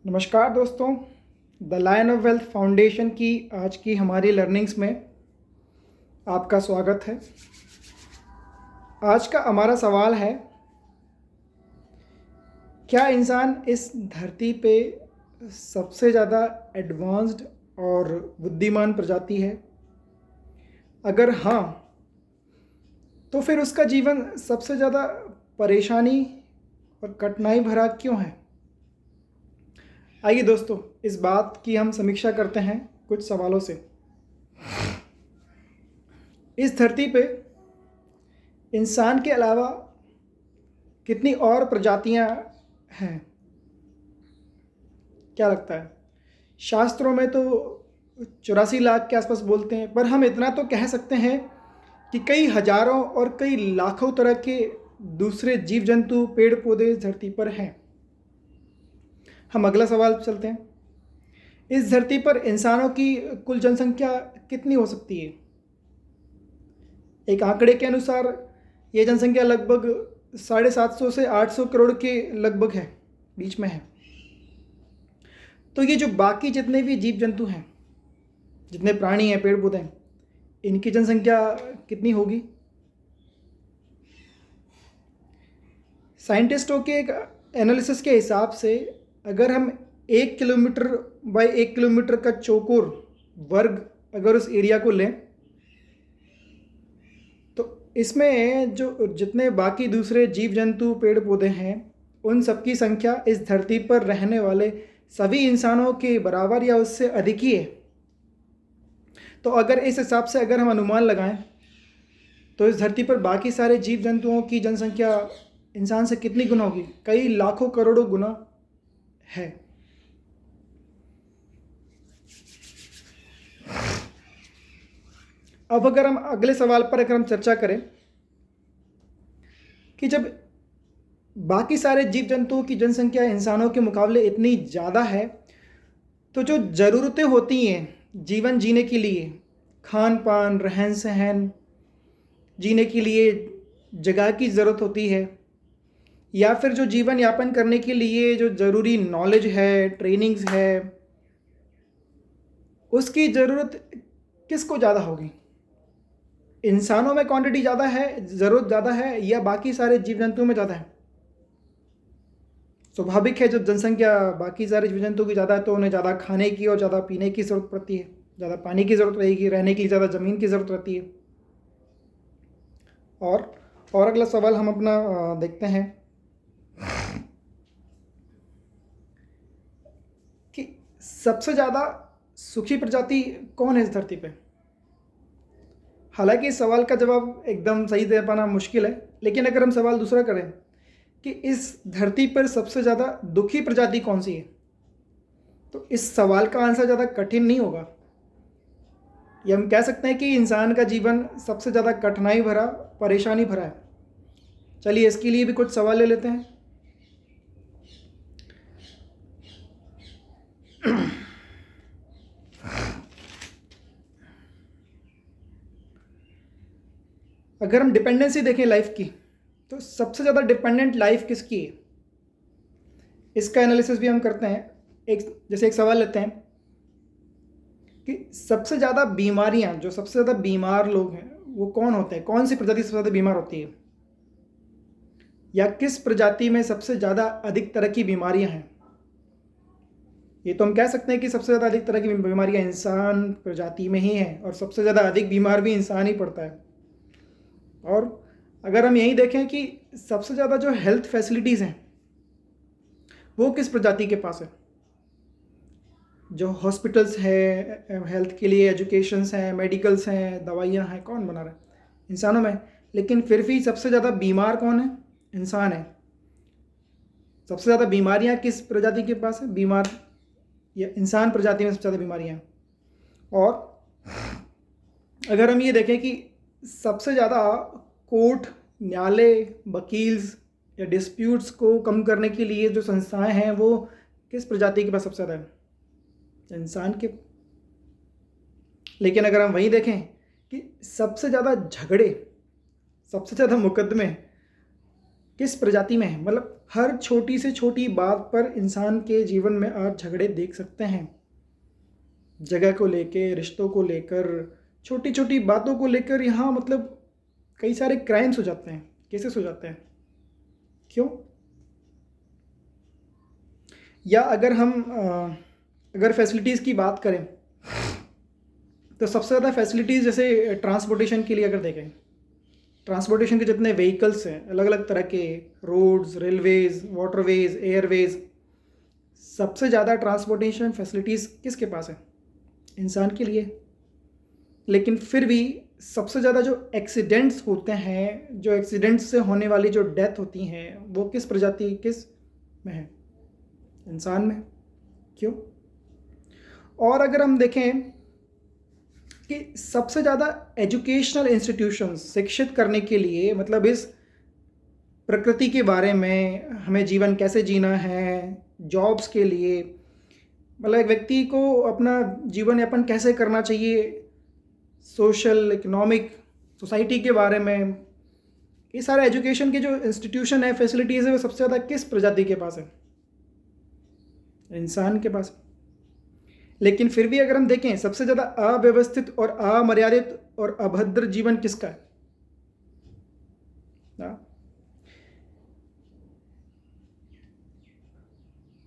नमस्कार दोस्तों, the lion of wealth foundation की आज की हमारी लर्निंग्स में आपका स्वागत है। आज का हमारा सवाल है, क्या इंसान इस धरती पे सबसे ज़्यादा एडवांस्ड और बुद्धिमान प्रजाति है? अगर हाँ, तो फिर उसका जीवन सबसे ज़्यादा परेशानी और कठिनाई भरा क्यों है? आइए दोस्तों, इस बात की हम समीक्षा करते हैं कुछ सवालों से। इस धरती पे इंसान के अलावा कितनी और प्रजातियां हैं? क्या लगता है? शास्त्रों में तो 84 लाख के आसपास बोलते हैं, पर हम इतना तो कह सकते हैं कि कई हजारों और कई लाखों तरह के दूसरे जीव जंतु, पेड़ पौधे इस धरती पर हैं। हम अगला सवाल चलते हैं। इस धरती पर इंसानों की कुल जनसंख्या कितनी हो सकती है? एक आंकड़े के अनुसार ये जनसंख्या लगभग 750 से 800 करोड़ के लगभग है, बीच में है। तो ये जो बाकी जितने भी जीव जंतु हैं, जितने प्राणी हैं, पेड़ पौधे हैं, इनकी जनसंख्या कितनी होगी? साइंटिस्टों के एक एनालिसिस के हिसाब से अगर हम 1 किलोमीटर बाय 1 किलोमीटर का चौकोर वर्ग अगर उस एरिया को लें, तो इसमें जो जितने बाकी दूसरे जीव जंतु, पेड़ पौधे हैं, उन सबकी संख्या इस धरती पर रहने वाले सभी इंसानों के बराबर या उससे अधिक ही है। तो अगर इस हिसाब से अगर हम अनुमान लगाएं, तो इस धरती पर बाकी सारे जीव जंतुओं की जनसंख्या इंसान से कितनी गुना होगी? कई लाखों करोड़ों गुना है। अब अगर हम अगले सवाल पर अगर हम चर्चा करें कि जब बाकी सारे जीव जंतुओं की जनसंख्या इंसानों के मुकाबले इतनी ज़्यादा है, तो जो ज़रूरतें होती हैं जीवन जीने के लिए, खान पान, रहन सहन, जीने के लिए जगह की ज़रूरत होती है, या फिर जो जीवन यापन करने के लिए जो ज़रूरी नॉलेज है, ट्रेनिंग्स है, उसकी ज़रूरत किसको ज़्यादा होगी? इंसानों में क्वांटिटी ज़्यादा है, ज़रूरत ज़्यादा है, या बाकी सारे जीव जंतुओं में ज़्यादा है? स्वाभाविक है, जब जनसंख्या बाकी सारे जीव जंतुओं की ज़्यादा है तो उन्हें ज़्यादा खाने की और ज़्यादा पीने की ज़रूरत पड़ती है, ज़्यादा पानी की ज़रूरत रहेगी, रहने के लिए ज़्यादा ज़मीन की ज़रूरत रहती है। और अगला सवाल हम अपना देखते हैं कि सबसे ज़्यादा सुखी प्रजाति कौन है इस धरती पे? हालांकि इस सवाल का जवाब एकदम सही दे पाना मुश्किल है, लेकिन अगर हम सवाल दूसरा करें कि इस धरती पर सबसे ज़्यादा दुखी प्रजाति कौन सी है, तो इस सवाल का आंसर ज़्यादा कठिन नहीं होगा। ये हम कह सकते हैं कि इंसान का जीवन सबसे ज़्यादा कठिनाई भरा, परेशानी भरा है। चलिए इसके लिए भी कुछ सवाल ले लेते हैं। अगर हम डिपेंडेंसी देखें लाइफ की, तो सबसे ज़्यादा डिपेंडेंट लाइफ किसकी है? इसका एनालिसिस भी हम करते हैं। जैसे एक सवाल लेते हैं कि सबसे ज़्यादा बीमारियां, जो सबसे ज़्यादा बीमार लोग हैं वो कौन होते हैं? कौन सी प्रजाति सबसे ज़्यादा बीमार होती है? या किस प्रजाति में सबसे ज़्यादा अधिक तरह की बीमारियां हैं? ये तो हम कह सकते हैं कि सबसे ज़्यादा अधिक तरह की बीमारियां इंसान प्रजाति में ही हैं, और सबसे ज़्यादा अधिक बीमार भी इंसान ही पड़ता है। और अगर हम यही देखें कि सबसे ज़्यादा जो हेल्थ फैसिलिटीज़ हैं वो किस प्रजाति के पास है? जो हॉस्पिटल्स है हेल्थ के लिए, एजुकेशंस हैं, मेडिकल्स हैं, दवाइयाँ हैं, कौन बना रहा है? इंसानों में। लेकिन फिर भी सबसे ज़्यादा बीमार कौन है? इंसान है। सबसे ज़्यादा बीमारियाँ किस प्रजाति के पास है? बीमार या इंसान प्रजाति में सबसे ज़्यादा बीमारियाँ हैं। और अगर हम ये देखें कि सबसे ज़्यादा कोर्ट, न्यायालय, वकील्स या डिस्प्यूट्स को कम करने के लिए जो संस्थाएं हैं वो किस प्रजाति के पास सबसे ज़्यादा है? इंसान के। लेकिन अगर हम वही देखें कि सबसे ज़्यादा झगड़े, सबसे ज़्यादा मुकदमे किस प्रजाति में है। मतलब हर छोटी से छोटी बात पर इंसान के जीवन में आज झगड़े देख सकते हैं, जगह को लेकर, रिश्तों को लेकर, छोटी छोटी बातों को लेकर। यहाँ मतलब कई सारे क्राइम्स हो जाते हैं, केसेस हो जाते हैं। क्यों? या अगर हम अगर फैसिलिटीज़ की बात करें तो सबसे ज़्यादा फैसिलिटीज़ जैसे ट्रांसपोर्टेशन के लिए अगर देखें, ट्रांसपोर्टेशन के जितने व्हीकल्स हैं अलग अलग तरह के, रोड्स, रेलवेज़, वाटरवेज़, एयरवेज़, सबसे ज़्यादा ट्रांसपोर्टेशन फैसिलिटीज़ किसके पास है? इंसान के लिए। लेकिन फिर भी सबसे ज़्यादा जो एक्सीडेंट्स होते हैं, जो एक्सीडेंट्स से होने वाली जो डेथ होती हैं, वो किस प्रजाति, किस में है? इंसान में। क्यों? और अगर हम देखें कि सबसे ज़्यादा एजुकेशनल इंस्टीट्यूशंस शिक्षित करने के लिए, मतलब इस प्रकृति के बारे में, हमें जीवन कैसे जीना है, जॉब्स के लिए, मतलब एक व्यक्ति को अपना जीवन यापन कैसे करना चाहिए, सोशल, इकोनॉमिक, सोसाइटी के बारे में, ये सारे एजुकेशन के जो इंस्टीट्यूशन है, फैसिलिटीज़ है, वो सबसे ज़्यादा किस प्रजाति के पास है? इंसान के पास। लेकिन फिर भी अगर हम देखें, सबसे ज़्यादा अव्यवस्थित और अमर्यादित और अभद्र जीवन किसका है?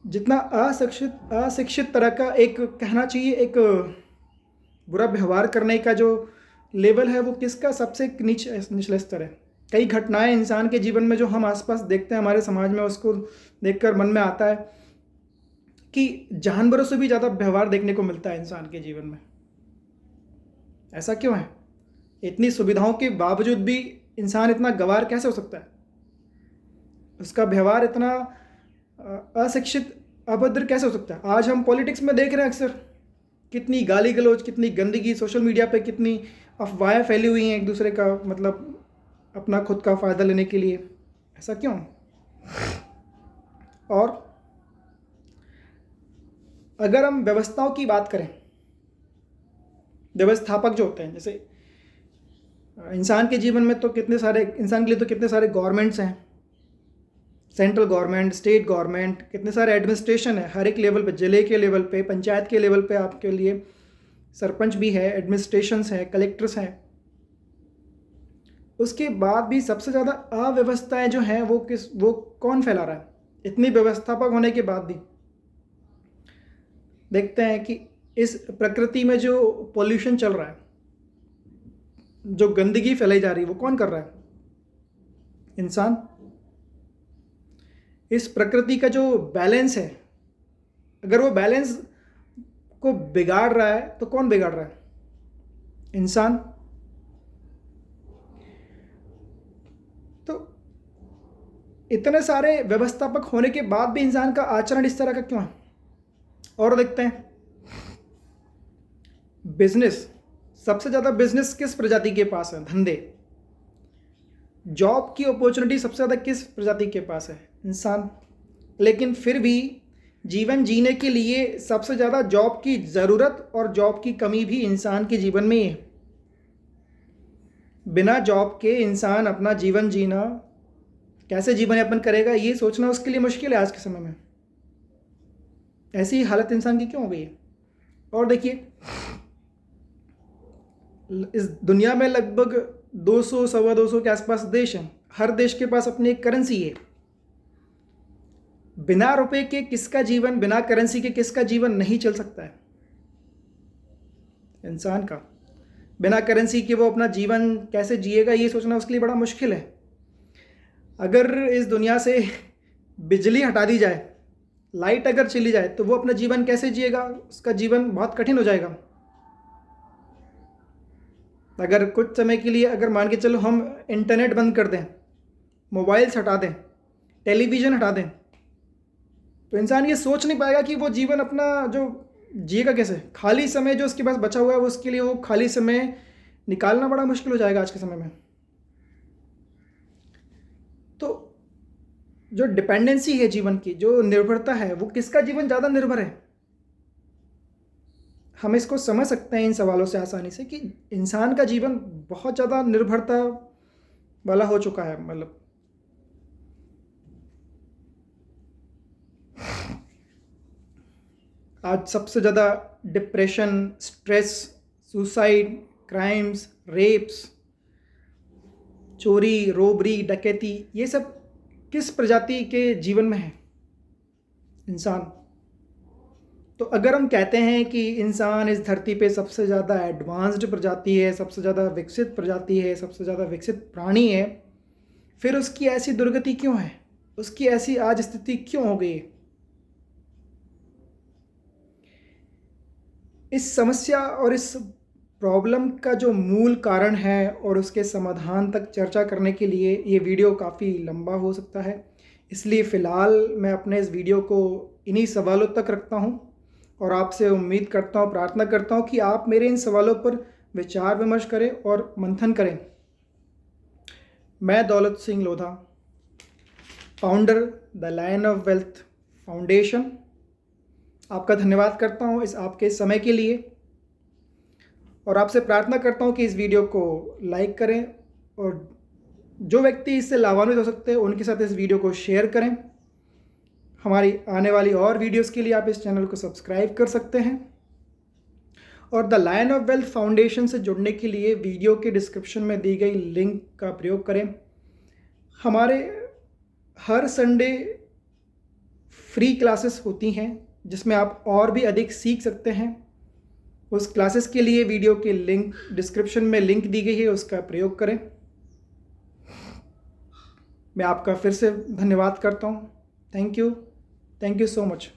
जितना अशिक्षित तरह का एक कहना चाहिए, एक बुरा व्यवहार करने का जो लेवल है, वो किसका सबसे निचला स्तर है? कई घटनाएं इंसान के जीवन में जो हम आसपास देखते हैं हमारे समाज में, उसको देखकर मन में आता है कि जानवरों से भी ज़्यादा व्यवहार देखने को मिलता है इंसान के जीवन में। ऐसा क्यों है? इतनी सुविधाओं के बावजूद भी इंसान इतना गंवार कैसे हो सकता है? उसका व्यवहार इतना अशिक्षित, अभद्र कैसे हो सकता है? आज हम पॉलिटिक्स में देख रहे हैं अक्सर कितनी गाली गलौज, कितनी गंदगी, सोशल मीडिया पे कितनी अफवाहें फैली हुई हैं एक दूसरे का, मतलब अपना खुद का फ़ायदा लेने के लिए। ऐसा क्यों? और अगर हम व्यवस्थाओं की बात करें, व्यवस्थापक जो होते हैं, जैसे इंसान के जीवन में तो कितने सारे, इंसान के लिए तो कितने सारे गवर्नमेंट्स हैं, सेंट्रल गवर्नमेंट, स्टेट गवर्नमेंट, कितने सारे एडमिनिस्ट्रेशन है हर एक लेवल पे, जिले के लेवल पे, पंचायत के लेवल पे आपके लिए सरपंच भी है, एडमिनिस्ट्रेशंस है, कलेक्टर्स हैं। उसके बाद भी सबसे ज़्यादा अव्यवस्थाएं जो हैं वो कौन फैला रहा है? इतनी व्यवस्थापक होने के बाद भी देखते हैं कि इस प्रकृति में जो पॉल्यूशन चल रहा है, जो गंदगी फैलाई जा रही है, वो कौन कर रहा है? इंसान। इस प्रकृति का जो बैलेंस है, अगर वो बैलेंस को बिगाड़ रहा है तो कौन बिगाड़ रहा है? इंसान। तो इतने सारे व्यवस्थापक होने के बाद भी इंसान का आचरण इस तरह का क्यों है? और देखते हैं बिजनेस, सबसे ज़्यादा बिजनेस किस प्रजाति के पास है? धंधे, जॉब की अपॉर्चुनिटी सबसे ज़्यादा किस प्रजाति के पास है? इंसान। लेकिन फिर भी जीवन जीने के लिए सबसे ज़्यादा जॉब की ज़रूरत और जॉब की कमी भी इंसान के जीवन में ही है। बिना जॉब के इंसान अपना जीवन जीना, कैसे जीवन यापन करेगा, ये सोचना उसके लिए मुश्किल है आज के समय में। ऐसी हालत इंसान की क्यों हो गई है? और देखिए, इस दुनिया में लगभग 200, सवा 200 के आसपास देश हैं। हर देश के पास अपनी एक करेंसी है। बिना रुपए के किसका जीवन, बिना करेंसी के किसका जीवन नहीं चल सकता है? इंसान का। बिना करेंसी के वो अपना जीवन कैसे जिएगा, ये सोचना उसके लिए बड़ा मुश्किल है। अगर इस दुनिया से बिजली हटा दी जाए, लाइट अगर चली जाए, तो वो अपना जीवन कैसे जिएगा? उसका जीवन बहुत कठिन हो जाएगा। अगर कुछ समय के लिए, अगर मान के चलो हम इंटरनेट बंद कर दें, मोबाइल्स हटा दें, टेलीविज़न हटा दें, तो इंसान ये सोच नहीं पाएगा कि वो जीवन अपना जो जिएगा कैसे। खाली समय जो उसके पास बचा हुआ है, वो उसके लिए वो खाली समय निकालना बड़ा मुश्किल हो जाएगा आज के समय में। तो जो डिपेंडेंसी है जीवन की, जो निर्भरता है, वो किसका जीवन ज़्यादा निर्भर है? हम इसको समझ सकते हैं इन सवालों से आसानी से कि इंसान का जीवन बहुत ज़्यादा निर्भरता वाला हो चुका है। मतलब आज सबसे ज़्यादा depression, stress, suicide, crimes, rapes, चोरी, रोबरी, डकैती, ये सब किस प्रजाति के जीवन में है? इंसान। तो अगर हम कहते हैं कि इंसान इस धरती पे सबसे ज़्यादा एडवांस्ड प्रजाति है, सबसे ज़्यादा विकसित प्रजाति है, सबसे ज़्यादा विकसित प्राणी है, फिर उसकी ऐसी दुर्गति क्यों है? उसकी ऐसी आज स्थिति क्यों हो गई? इस समस्या और इस प्रॉब्लम का जो मूल कारण है और उसके समाधान तक चर्चा करने के लिए ये वीडियो काफ़ी लंबा हो सकता है, इसलिए फ़िलहाल मैं अपने इस वीडियो को इन्हीं सवालों तक रखता हूँ और आपसे उम्मीद करता हूँ, प्रार्थना करता हूँ कि आप मेरे इन सवालों पर विचार विमर्श करें और मंथन करें। मैं Daulat Singh Lodha, founder the lion of wealth foundation, आपका धन्यवाद करता हूँ इस आपके समय के लिए और आपसे प्रार्थना करता हूँ कि इस वीडियो को लाइक करें और जो व्यक्ति इससे लाभान्वित हो सकते हैं उनके साथ इस वीडियो को शेयर करें। हमारी आने वाली और वीडियोस के लिए आप इस चैनल को सब्सक्राइब कर सकते हैं और the lion of wealth foundation से जुड़ने के लिए वीडियो के डिस्क्रिप्शन में दी गई लिंक का प्रयोग करें। हमारे हर संडे फ्री क्लासेस होती हैं जिसमें आप और भी अधिक सीख सकते हैं। उस क्लासेस के लिए वीडियो के लिंक डिस्क्रिप्शन में लिंक दी गई है, उसका प्रयोग करें। मैं आपका फिर से धन्यवाद करता हूँ। Thank you so much.